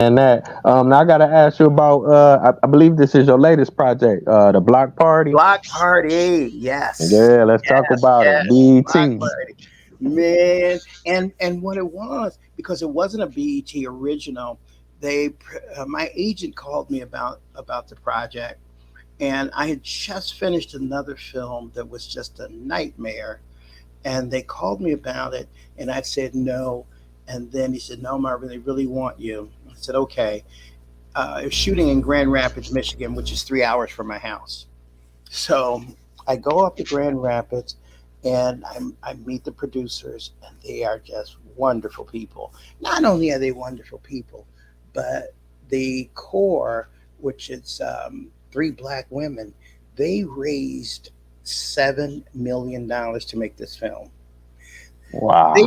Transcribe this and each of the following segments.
And that now I gotta ask you about I believe this is your latest project, the Block Party. Block Party, yes, Yeah, let's talk yes, about it. yes. Block BET. Party, man. And what it was, because it wasn't a BET original. My agent called me about the project, and I had just finished another film that was just a nightmare, and they called me about it, and I said no, and then he said, no, Marvin, they really want you. I said, okay. It was shooting in Grand Rapids, Michigan, which is 3 hours from my house. So I go up to Grand Rapids, and I meet the producers, and they are just wonderful people. Not only are they wonderful people, but the core, which is three black women, they raised $7 million to make this film. They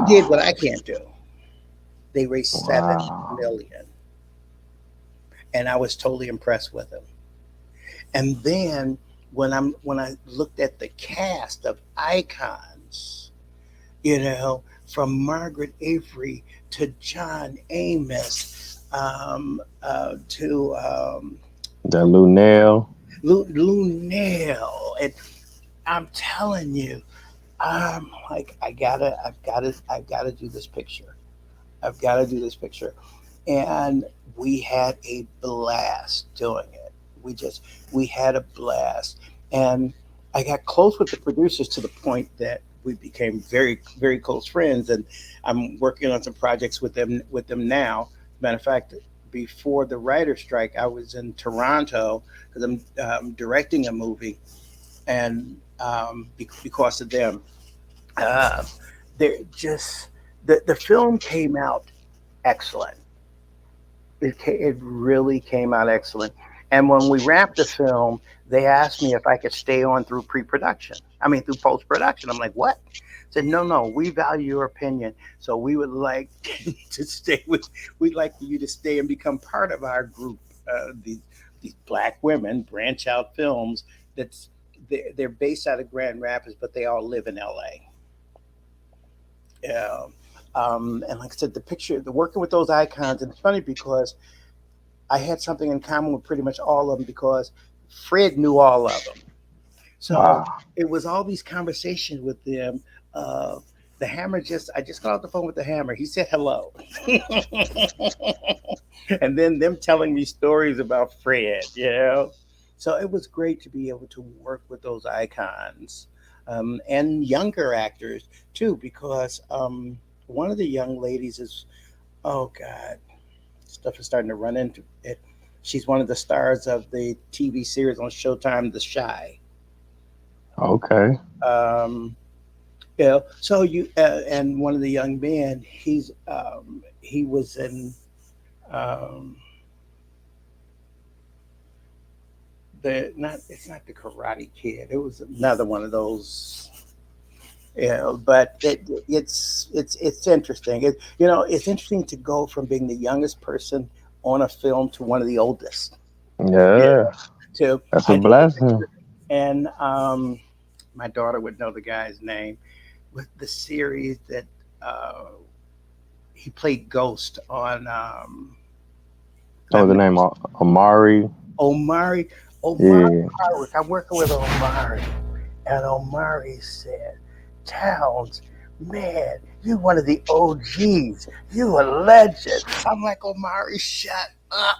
did what Wow. I can't do. They raised 7 Wow. million, and I was totally impressed with them. And then when I looked at the cast of icons, from Margaret Avery to John Amos, to The Lunel. Lou Nell, and I'm telling you, I'm like, I've gotta do this picture. I've got to do this picture. And we had a blast doing it. We had a blast. And I got close with the producers to the point that we became very, very close friends. And I'm working on some projects with them now. Matter of fact, before the writer's strike, I was in Toronto because I'm directing a movie, and because of them, uh, they're just the film came out excellent. It really came out excellent. And when we wrapped the film, they asked me if I could stay on through pre-production. I mean, through post-production. I'm like, what? I said, no, no, we value your opinion, so we would like to stay with. We'd like you to stay and become part of our group. These black women, Branch Out Films. That's they're based out of Grand Rapids, but they all live in LA. Yeah. And like I said, the working with those icons, and it's funny because I had something in common with pretty much all of them because Fred knew all of them. So Wow. it was all these conversations with them. Uh, the Hammer I just got off the phone with the Hammer. He said hello. And then them telling me stories about Fred. So it was great to be able to work with those icons, and younger actors too, because one of the young ladies is, oh God, stuff is starting to run into it. She's one of the stars of the TV series on Showtime, The Shy. Okay. Um, so and one of the young men, he was in um, the not it's not the Karate Kid. It was another one of those. But it's interesting. It's interesting to go from being the youngest person on a film to one of the oldest. Yeah. Yeah. To That's a I did the blessing. picture, and my daughter would know the guy's name with the series that uh, he played Ghost on. What was the name? Amari. Omari. Omari Yeah. Hardwick. I'm working with Omari, and Omari said, "Towns, man, you one of the OGs. You a legend." I'm like, Omari, shut up.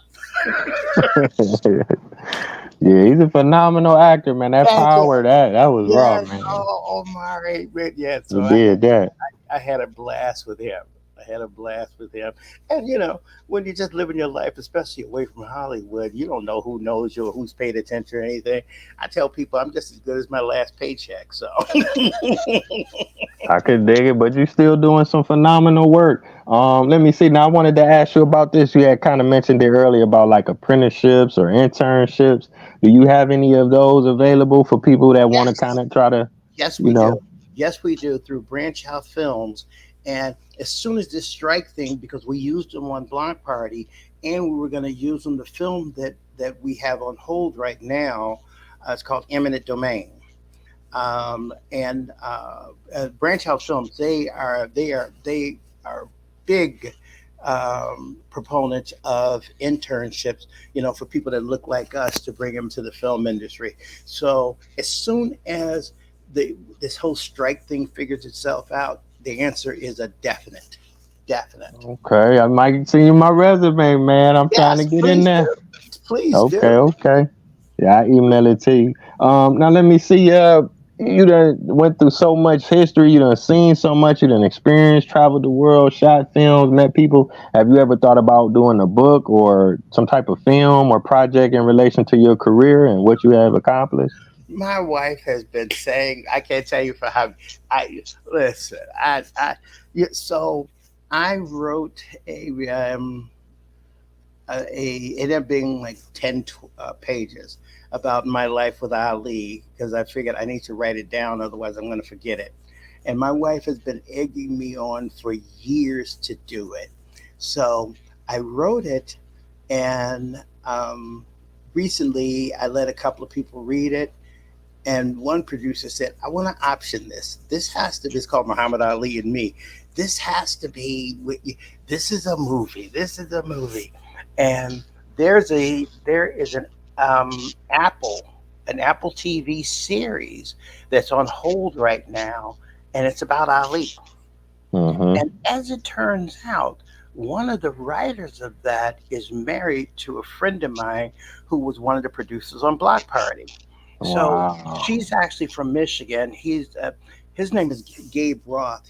Yeah, he's a phenomenal actor, man. That Thank you. power, that was raw, Yes, man. oh, Omari. Yeah, He so did that. I had a blast with him. I had a blast with him. And when you're just living your life, especially away from Hollywood, you don't know who knows you or who's paid attention or anything. I tell people I'm just as good as my last paycheck. So I could dig it, but you still doing some phenomenal work. Let me see. Now I wanted to ask you about this. You had kind of mentioned it earlier about like apprenticeships or internships. Do you have any of those available for people that want to kind yes, of try to, yes, you we do. know? Yes, we do through Branch Out Films. And as soon as this strike thing, because we used them on Block Party, and we were going to use them, the film that we have on hold right now, it's called Eminent Domain. And Branch Out Films, they are big proponents of internships, for people that look like us to bring them to the film industry. So as soon as this whole strike thing figures itself out, the answer is a definite, definite. Okay, I might see you my resume, man. I'm trying to Yes, get in please there. do. Please Okay, do. okay. Yeah, I email it to you. Now let me see. You done went through so much history. You done seen so much. You done experienced, traveled the world, shot films, met people. Have you ever thought about doing a book or some type of film or project in relation to your career and what you have accomplished? My wife has been saying, I can't tell you for how I listen. Yeah, so I wrote it ended up being like 10 pages about my life with Ali because I figured I need to write it down, otherwise I'm going to forget it. And my wife has been egging me on for years to do it. So I wrote it, and recently I let a couple of people read it, and one producer said, "I want to option this. This has to be. It's called Muhammad Ali and Me. This has to be. This is a movie. This is a movie." And there is an Apple TV series that's on hold right now, and it's about Ali. Mm-hmm. And as it turns out, one of the writers of that is married to a friend of mine who was one of the producers on Block Party. So Wow. she's actually from Michigan. His name is Gabe Roth.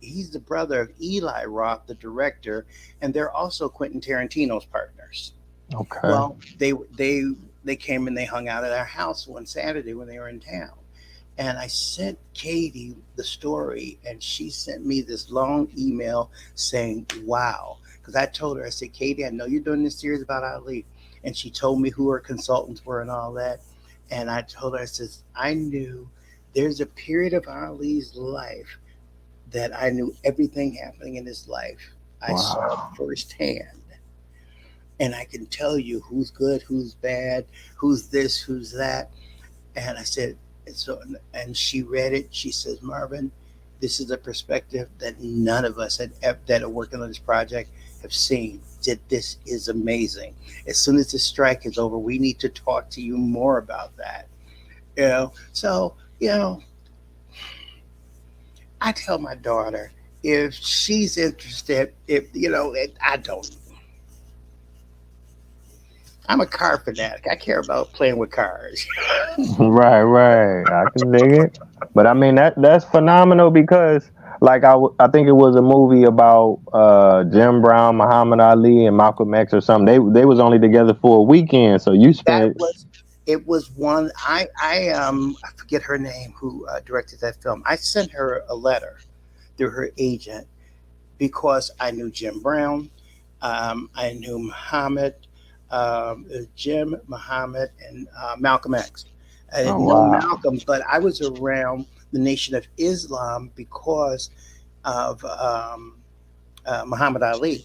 He's the brother of Eli Roth, the director, and they're also Quentin Tarantino's partners. Okay. Well, they came and they hung out at our house one Saturday when they were in town. And I sent Katie the story, and she sent me this long email saying, "Wow." Because I told her, I said, "Katie, I know you're doing this series about Ali." And she told me who her consultants were and all that. And I told her, I says, "I knew there's a period of Ali's life that I knew everything happening in his life. I saw Wow. firsthand. And I can tell you who's good, who's bad, who's this, who's that." And I said, and so, and she read it. She says, "Marvin, this is a perspective that none of us that are working on this project have seen. That this is amazing. As soon as the strike is over, we need to talk to you more about that." So I tell my daughter if she's interested, if I don't. I'm a car fanatic. I care about playing with cars. Right, right. I can dig it. But I mean that's phenomenal because like I think it was a movie about Jim Brown, Muhammad Ali, and Malcolm X or something. They was only together for a weekend, so you That spent. was it was one I forget her name who directed that film. I sent her a letter through her agent because I knew Jim Brown, I knew Muhammad, Jim, Muhammad, and Malcolm X. I Oh didn't know wow, Malcolm, but I was around the Nation of Islam because of Muhammad Ali.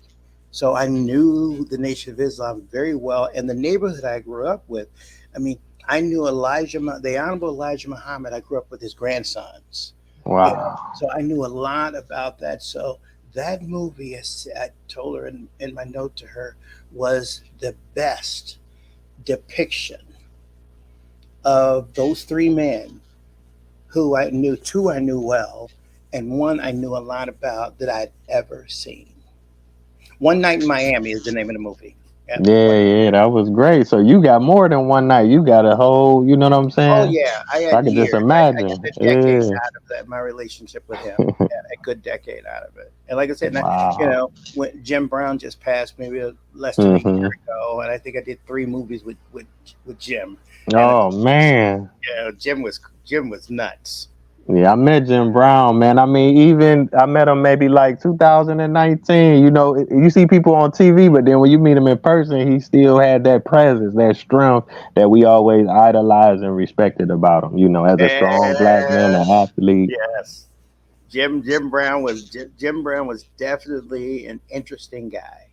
So I knew the Nation of Islam very well, and the neighborhood I grew up with. I mean, I knew the Honorable Elijah Muhammad. I grew up with his grandsons. wow, So I knew a lot about that. So that movie, I told her in my note to her, was the best depiction of those three men who I knew. Two I knew well, and one I knew a lot about that I'd ever seen. One Night in Miami is the name of the movie. Yeah, yeah, yeah, that was great. So you got more than one night. You got a whole, you know what I'm Oh saying? yeah, I I had could just years. I got imagine. a decade Yeah. out of that. My relationship with him, yeah, a good decade out of it. And like I said, Wow. when Jim Brown just passed, maybe less than a Hmm. year ago, and I think I did three movies with Jim. And Oh man. Jim was nuts. Yeah, I met Jim Brown, man. I mean, even I met him maybe like 2019. You know, you see people on TV, but then when you meet him in person, he still had that presence, that strength that we always idolized and respected about him. You know, as a strong black man, an Yes, athlete. yes. Jim Brown was definitely an interesting guy.